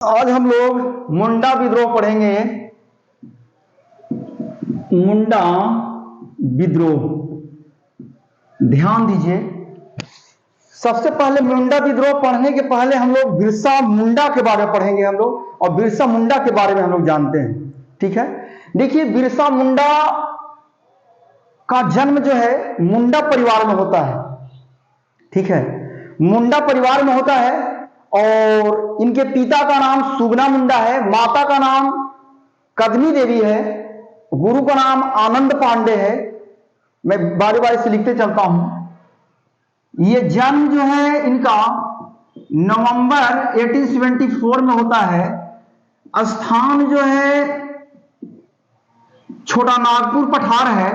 आज हम लोग मुंडा विद्रोह पढ़ेंगे। मुंडा विद्रोह, ध्यान दीजिए। सबसे पहले मुंडा विद्रोह पढ़ने के पहले हम लोग बिरसा मुंडा के बारे में पढ़ेंगे हम लोग, और बिरसा मुंडा के बारे में हम लोग जानते हैं। ठीक है, देखिए बिरसा मुंडा का जन्म जो है मुंडा परिवार में होता है। ठीक है, मुंडा परिवार में होता है और इनके पिता का नाम सुगना मुंडा है, माता का नाम कदमी देवी है, गुरु का नाम आनंद पांडे है। मैं बारी बारी से लिखते चलता हूं। ये जन्म जो है इनका नवंबर 1874 में होता है। स्थान जो है छोटा नागपुर पठार है,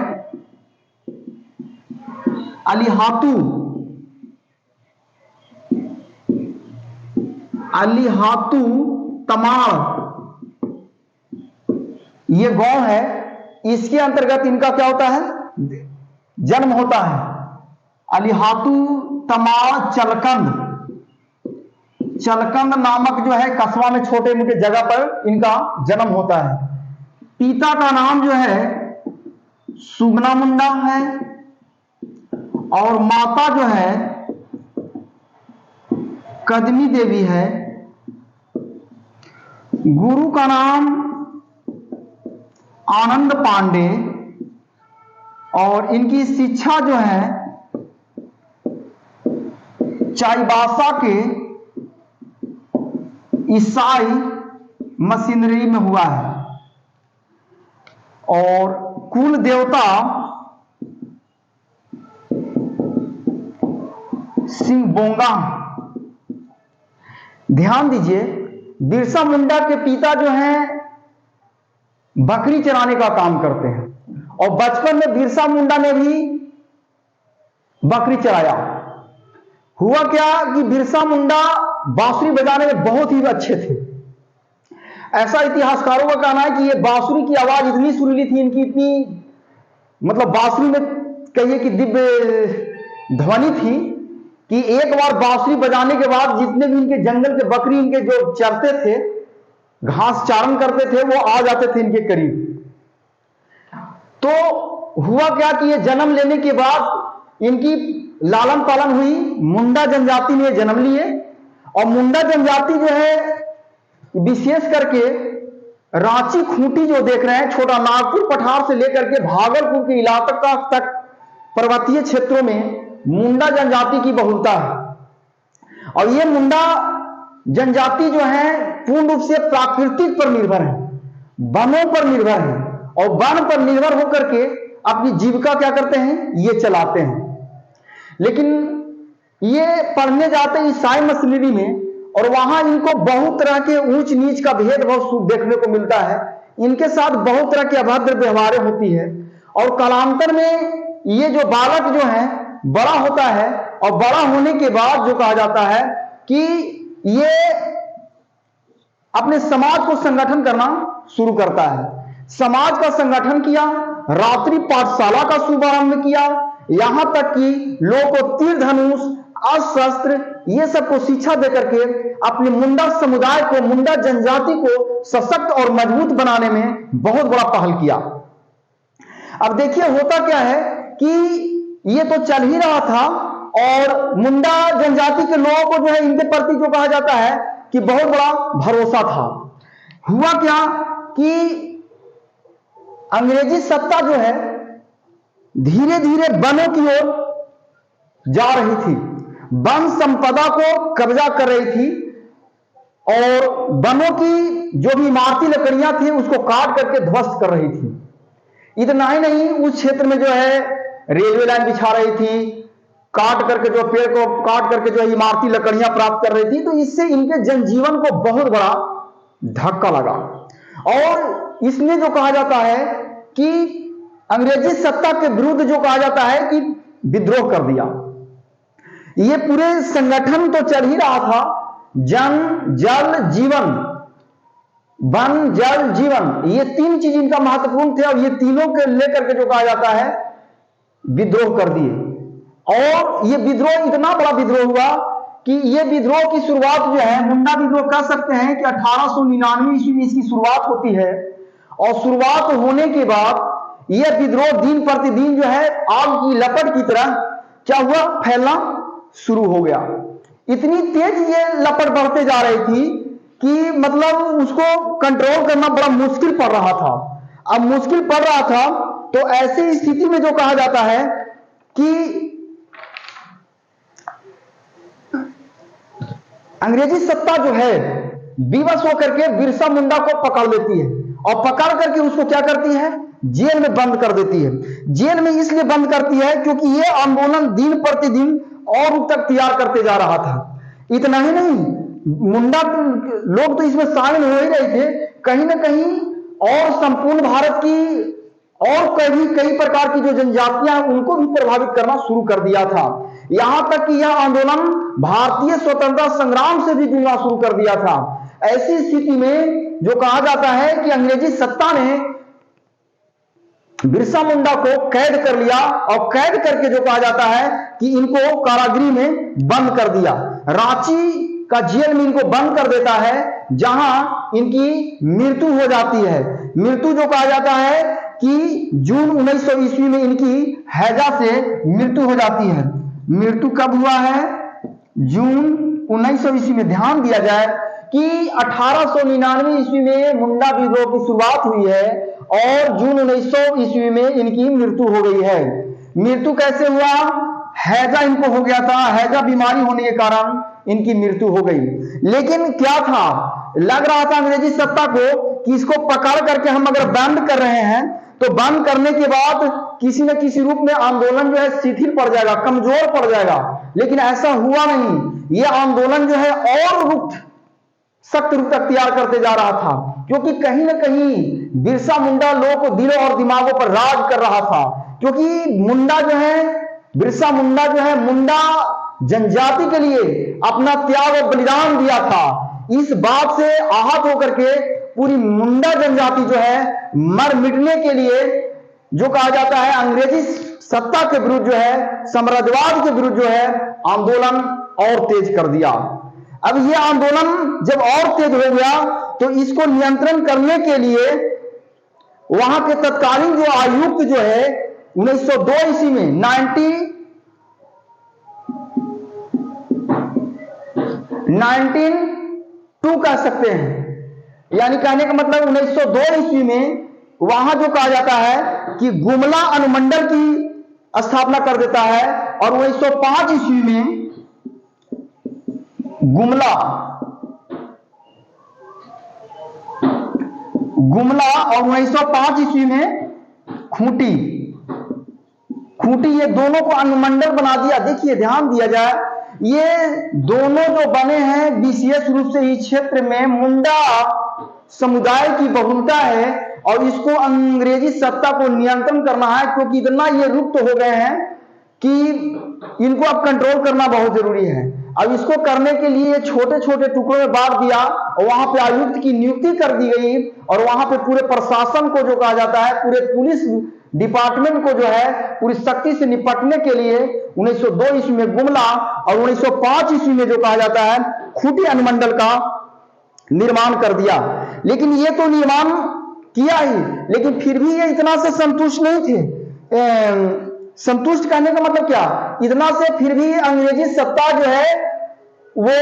अलीहातू तमाड़ ये गांव है। इसके अंतर्गत इनका क्या होता है, जन्म होता है। अलीहातू तमाड़ चलकंद नामक जो है कस्बा में छोटे मोटे जगह पर इनका जन्म होता है। पिता का नाम जो है सुगना मुंडा है और माता जो है कदमी देवी है। गुरु का नाम आनंद पांडे और इनकी शिक्षा जो है चाईबासा के ईसाई मशीनरी में हुआ है। और कुल देवता सिंह बोंगा। ध्यान दीजिए, बिरसा मुंडा के पिता जो हैं बकरी चराने का काम करते हैं और बचपन में बिरसा मुंडा ने भी बकरी चराया। हुआ क्या कि बिरसा मुंडा बांसुरी बजाने में बहुत ही अच्छे थे। ऐसा इतिहासकारों का कहना है कि ये बांसुरी की आवाज इतनी सुरीली थी, इनकी इतनी मतलब बांसुरी में कहिए कि दिव्य ध्वनि थी कि एक बार बांसुरी बजाने के बाद जितने भी इनके जंगल के बकरी इनके जो चरते थे, घास चारण करते थे, वो आ जाते थे इनके करीब। तो हुआ क्या कि ये जन्म लेने के बाद इनकी लालन पालन हुई, मुंडा जनजाति में जन्म लिए। और मुंडा जनजाति जो है विशेष करके रांची खूंटी जो देख रहे हैं, छोटा नागपुर पठार से लेकर के भागलपुर के इलाका तक पर्वतीय क्षेत्रों में मुंडा जनजाति की बहुलता है। और ये मुंडा जनजाति जो है पूर्ण रूप से प्राकृतिक पर निर्भर है, वनों पर निर्भर है और वन पर निर्भर होकर के अपनी जीविका क्या करते हैं, ये चलाते हैं। लेकिन ये पढ़ने जाते हैं ईसाई मशीनरी में और वहां इनको बहुत तरह के ऊंच नीच का भेदभाव देखने को मिलता है। इनके साथ बहुत तरह की अभद्र व्यवहारें होती है और कालांतर में ये जो बालक जो है बड़ा होता है और बड़ा होने के बाद जो कहा जाता है कि ये अपने समाज को संगठन करना शुरू करता है। समाज का संगठन किया, रात्रि पाठशाला का शुभारंभ किया, यहां तक कि लोगों को तीर धनुष अस्त्र ये सब को शिक्षा देकर के अपने मुंडा समुदाय को, मुंडा जनजाति को सशक्त और मजबूत बनाने में बहुत बड़ा पहल किया। अब देखिए होता क्या है कि ये तो चल ही रहा था और मुंडा जनजाति के लोगों को जो है इनके प्रति जो कहा जाता है कि बहुत बड़ा भरोसा था। हुआ क्या कि अंग्रेजी सत्ता जो है धीरे धीरे वनों की ओर जा रही थी, वन संपदा को कब्जा कर रही थी और वनों की जो भी इमारती लकड़ियां थी उसको काट करके ध्वस्त कर रही थी। इतना ही नहीं, उस क्षेत्र में जो है रेलवे लाइन बिछा रही थी, काट करके जो पेड़ को काट करके जो इमारती लकड़ियां प्राप्त कर रही थी। तो इससे इनके जनजीवन को बहुत बड़ा धक्का लगा और इसने जो कहा जाता है कि अंग्रेजी सत्ता के विरुद्ध जो कहा जाता है कि विद्रोह कर दिया। ये पूरे संगठन तो चल ही रहा था, जन जल जीवन, वन जल जीवन, ये तीन चीज इनका महत्वपूर्ण थे और ये तीनों के लेकर के जो कहा जाता है विद्रोह कर दिए। और ये विद्रोह इतना बड़ा विद्रोह हुआ कि ये विद्रोह की शुरुआत जो है, मुंडा विद्रोह कह सकते हैं कि 1899 ईस्वी में इसकी शुरुआत होती है। और शुरुआत होने के बाद यह विद्रोह दिन प्रतिदिन जो है आग की लपट की तरह क्या हुआ, फैलना शुरू हो गया। इतनी तेज ये लपट बढ़ते जा रही थी कि मतलब उसको कंट्रोल करना बड़ा मुश्किल पड़ रहा था। अब मुश्किल पड़ रहा था तो ऐसी स्थिति में जो कहा जाता है कि अंग्रेजी सत्ता जो है विवश होकर के बिरसा मुंडा को पकड़ लेती है और पकड़ करके उसको क्या करती है, जेल में बंद कर देती है। जेल में इसलिए बंद करती है क्योंकि यह आंदोलन दिन प्रतिदिन और रुख तक तैयार करते जा रहा था। इतना ही नहीं, मुंडा लोग तो इसमें शामिल हो ही रहे थे, कहीं ना कहीं और संपूर्ण भारत की और कई प्रकार की जो जनजातियां उनको भी प्रभावित करना शुरू कर दिया था। यहां तक कि यह आंदोलन भारतीय स्वतंत्रता संग्राम से भी जुड़ना शुरू कर दिया था। ऐसी स्थिति में जो कहा जाता है कि अंग्रेजी सत्ता ने बिरसा मुंडा को कैद कर लिया और कैद करके जो कहा जाता है कि इनको कारागृह में बंद कर दिया। रांची का जेल में इनको बंद कर देता है, जहां इनकी मृत्यु हो जाती है। मृत्यु जो कहा जाता है कि जून 1900 ईस्वी में इनकी हैजा से मृत्यु हो जाती है। मृत्यु कब हुआ है, जून 1900 ईस्वी में। ध्यान दिया जाए कि 1899 ईस्वी में मुंडा विद्रोह की शुरुआत हुई है और जून 1900 ईस्वी में इनकी मृत्यु हो गई है। मृत्यु कैसे हुआ, हैजा इनको हो गया था, हैजा बीमारी होने के कारण इनकी मृत्यु हो गई। लेकिन क्या था, लग रहा था अंग्रेजी सत्ता को कि इसको पकड़ करके हम अगर बंद कर रहे हैं तो बंद करने के बाद किसी न किसी रूप में आंदोलन जो है शिथिल पड़ जाएगा, कमजोर पड़ जाएगा। लेकिन ऐसा हुआ नहीं, यह आंदोलन जो है और सख्त रूप तक तैयार करते जा रहा था, क्योंकि कहीं ना कहीं बिरसा मुंडा लोगों को दिलों और दिमागों पर राज कर रहा था। क्योंकि मुंडा जो है, बिरसा मुंडा जो है, मुंडा जनजाति के लिए अपना त्याग और बलिदान दिया था। इस बात से आहत होकर के पूरी मुंडा जनजाति जो है मर मिटने के लिए जो कहा जाता है अंग्रेजी सत्ता के विरुद्ध जो है, साम्राज्यवाद के विरुद्ध जो है आंदोलन और तेज कर दिया। अब यह आंदोलन जब और तेज हो गया तो इसको नियंत्रण करने के लिए वहां के तत्कालीन जो आयुक्त जो है 1902 ईस्वी में 1902 कह सकते हैं, यानी कहने का मतलब 1902 ईस्वी में वहां जो कहा जाता है कि गुमला अनुमंडल की स्थापना कर देता है। और 1905 ईस्वी में गुमला और 1905 ईस्वी में खूंटी, ये दोनों को अनुमंडल बना दिया। देखिए, ध्यान दिया जाए, ये दोनों जो बने हैं विशेष रूप से इस क्षेत्र में मुंडा समुदाय की बहुलता है और इसको अंग्रेजी सत्ता को नियंत्रण करना है, क्योंकि इतना ये रुक्त हो गए हैं कि इनको अब कंट्रोल करना बहुत जरूरी है। अब इसको करने के लिए छोटे छोटे टुकड़ों में बांट दिया और वहां पे आयुक्त की नियुक्ति कर दी गई और वहां पे पूरे प्रशासन को जो कहा जाता है, पूरे पुलिस डिपार्टमेंट को जो है पूरी शक्ति से निपटने के लिए 1902 ईस्वी में गुमला और 1905 ईस्वी में जो कहा जाता है खूंटी अनुमंडल का निर्माण कर दिया। लेकिन ये तो निर्माण किया ही, लेकिन फिर भी ये इतना से संतुष्ट नहीं थे। संतुष्ट कहने का मतलब क्या, इतना से फिर भी अंग्रेजी सत्ता जो है वो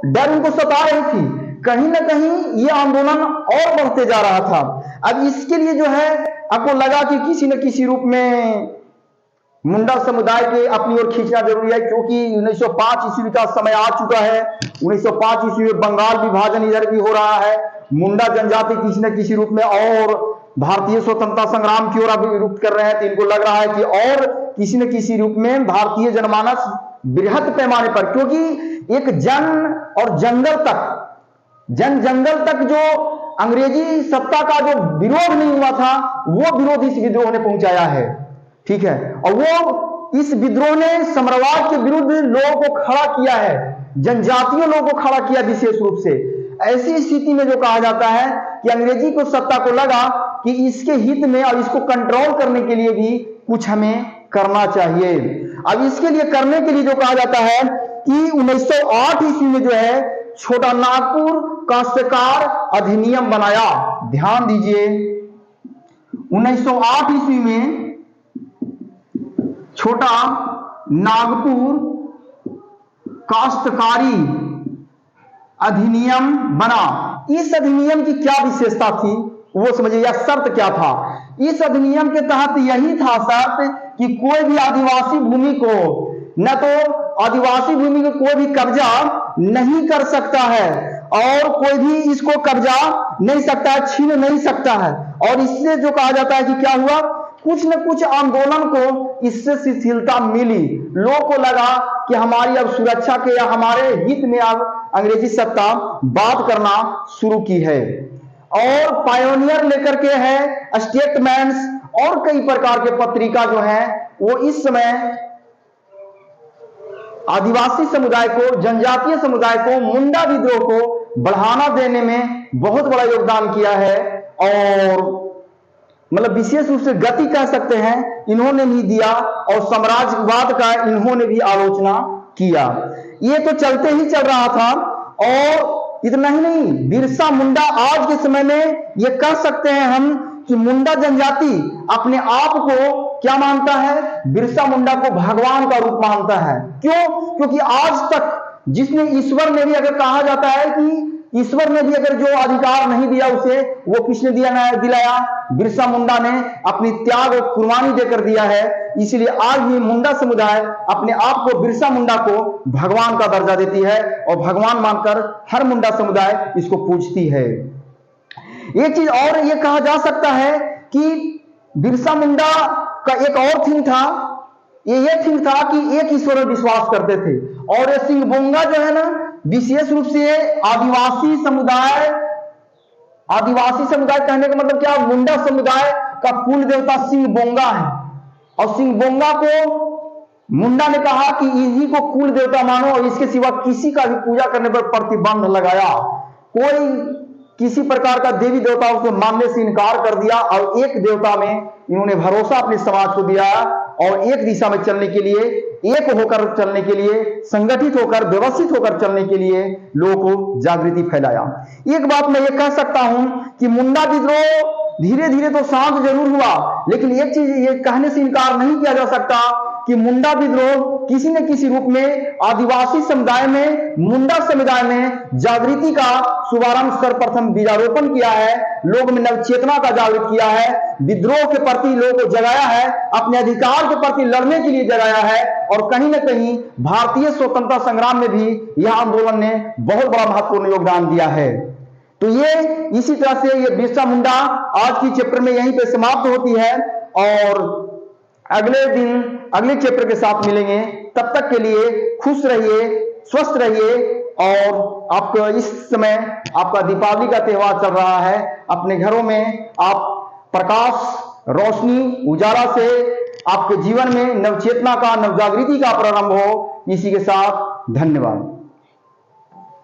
डर उनको सता रही थी। कहीं ना कहीं ये आंदोलन और बढ़ते जा रहा था। अब इसके लिए जो है आपको लगा कि किसी न किसी रूप में मुंडा समुदाय के अपनी ओर खींचना जरूरी है, क्योंकि 1905 ईस्वी का समय आ चुका है। 1905 ईस्वी में बंगाल विभाजन इधर भी हो रहा है। मुंडा जनजाति किसी न किसी रूप में और भारतीय स्वतंत्रता संग्राम की ओर अभिरुख कर रहे हैं, तो इनको लग रहा है कि और किसी न किसी रूप में भारतीय जनमानस बृहद पैमाने पर, क्योंकि एक जन और जंगल तक जो अंग्रेजी सत्ता का जो विरोध नहीं हुआ था, वो विरोध इस विद्रोह ने पहुंचाया है। ठीक है, और वो इस विद्रोह ने साम्राज्यवाद के विरुद्ध लोगों को खड़ा किया है, जनजातीय लोगों को खड़ा किया विशेष रूप से। ऐसी स्थिति में जो कहा जाता है कि अंग्रेजी को सत्ता को लगा कि इसके हित में और इसको कंट्रोल करने के लिए भी कुछ हमें करना चाहिए। अब इसके लिए करने के लिए जो कहा जाता है कि 1908 ईस्वी में जो है छोटा नागपुर काश्तकार अधिनियम बनाया। ध्यान दीजिए, 1908 ईस्वी में छोटा नागपुर काश्तकारी अधिनियम बना। इस अधिनियम की क्या विशेषता थी वो समझिए, या शर्त क्या था। इस अधिनियम के तहत यही था शर्त कि कोई भी आदिवासी भूमि को, न तो आदिवासी भूमि को कोई भी कब्जा नहीं कर सकता है और कोई भी इसको कब्जा नहीं सकता है, छीन नहीं सकता है। और इससे जो कहा जाता है कि क्या हुआ, कुछ न कुछ आंदोलन को इससे शिथिलता मिली। लोगों को लगा कि हमारी अब सुरक्षा के या हमारे हित में अब अंग्रेजी सत्ता बात करना शुरू की है। और पायोनियर लेकर के है, स्टेटमेंट्स और कई प्रकार के पत्रिका जो है वो इस समय आदिवासी समुदाय को, जनजातीय समुदाय को, मुंडा विद्रोह को बढ़ावा देने में बहुत बड़ा योगदान किया है। और मतलब विशेष रूप से गति कह सकते हैं इन्होंने भी दिया, और साम्राज्यवाद का इन्होंने भी आलोचना किया। ये तो चलते ही चल रहा था। और इतना ही नहीं, बिरसा मुंडा आज के समय में ये कह सकते हैं हम कि मुंडा जनजाति अपने आप को क्या मानता है, बिरसा मुंडा को भगवान का रूप मानता है। क्यों? क्योंकि आज तक जिसने ईश्वर ने भी, अगर कहा जाता है कि ईश्वर ने भी अगर जो अधिकार नहीं दिया उसे, वो किसने दिलाया? बिरसा मुंडा ने अपनी त्याग और कुर्बानी देकर दिया है। इसलिए आज भी मुंडा समुदाय अपने आप को, बिरसा मुंडा को भगवान का दर्जा देती है और भगवान मानकर हर मुंडा समुदाय इसको पूजती है। एक चीज और ये कहा जा सकता है कि बिरसा मुंडा का एक और थिंग था, ये थिंग था कि एक ईश्वर में विश्वास करते थे। और ये सिंहबोंगा जो है ना, विशेष रूप से आदिवासी समुदाय कहने का मतलब क्या, मुंडा समुदाय का कुल देवता सिंहबोंगा है। और सिंहबोंगा को मुंडा ने कहा कि इन्हीं को कुल देवता मानो और इसके सिवा किसी का भी पूजा करने पर प्रतिबंध लगाया। कोई किसी प्रकार का देवी देवताओं को मानने से इनकार कर दिया और एक देवता में इन्होंने भरोसा अपने समाज को दिया और एक दिशा में चलने के लिए, एक होकर चलने के लिए, संगठित होकर, व्यवस्थित होकर चलने के लिए लोगों को जागृति फैलाया। एक बात मैं ये कह सकता हूं कि मुंडा विद्रोह धीरे धीरे तो शांत जरूर हुआ, लेकिन एक चीज ये कहने से इनकार नहीं किया जा सकता कि मुंडा विद्रोह किसी न किसी रूप में आदिवासी समुदाय में, मुंडा समुदाय में जागृति का शुभारंभ सर्वप्रथम बीजारोपण किया है। लोग में नव चेतना का जागृत किया है, विद्रोह के प्रति लोगों को जगाया है, अपने अधिकार के प्रति लड़ने के लिए जगाया है। और कहीं न कहीं भारतीय स्वतंत्रता संग्राम में भी यह आंदोलन ने बहुत बड़ा महत्वपूर्ण योगदान दिया है। तो ये इसी तरह से ये बिरसा मुंडा आज की चैप्टर में यहीं पे समाप्त होती है और अगले दिन अगले चैप्टर के साथ मिलेंगे। तब तक के लिए खुश रहिए, स्वस्थ रहिए। और आपको इस समय आपका दीपावली का त्योहार चल रहा है, अपने घरों में आप प्रकाश, रोशनी, उजाला से आपके जीवन में नवचेतना का, नवजागृति का प्रारंभ हो। इसी के साथ धन्यवाद।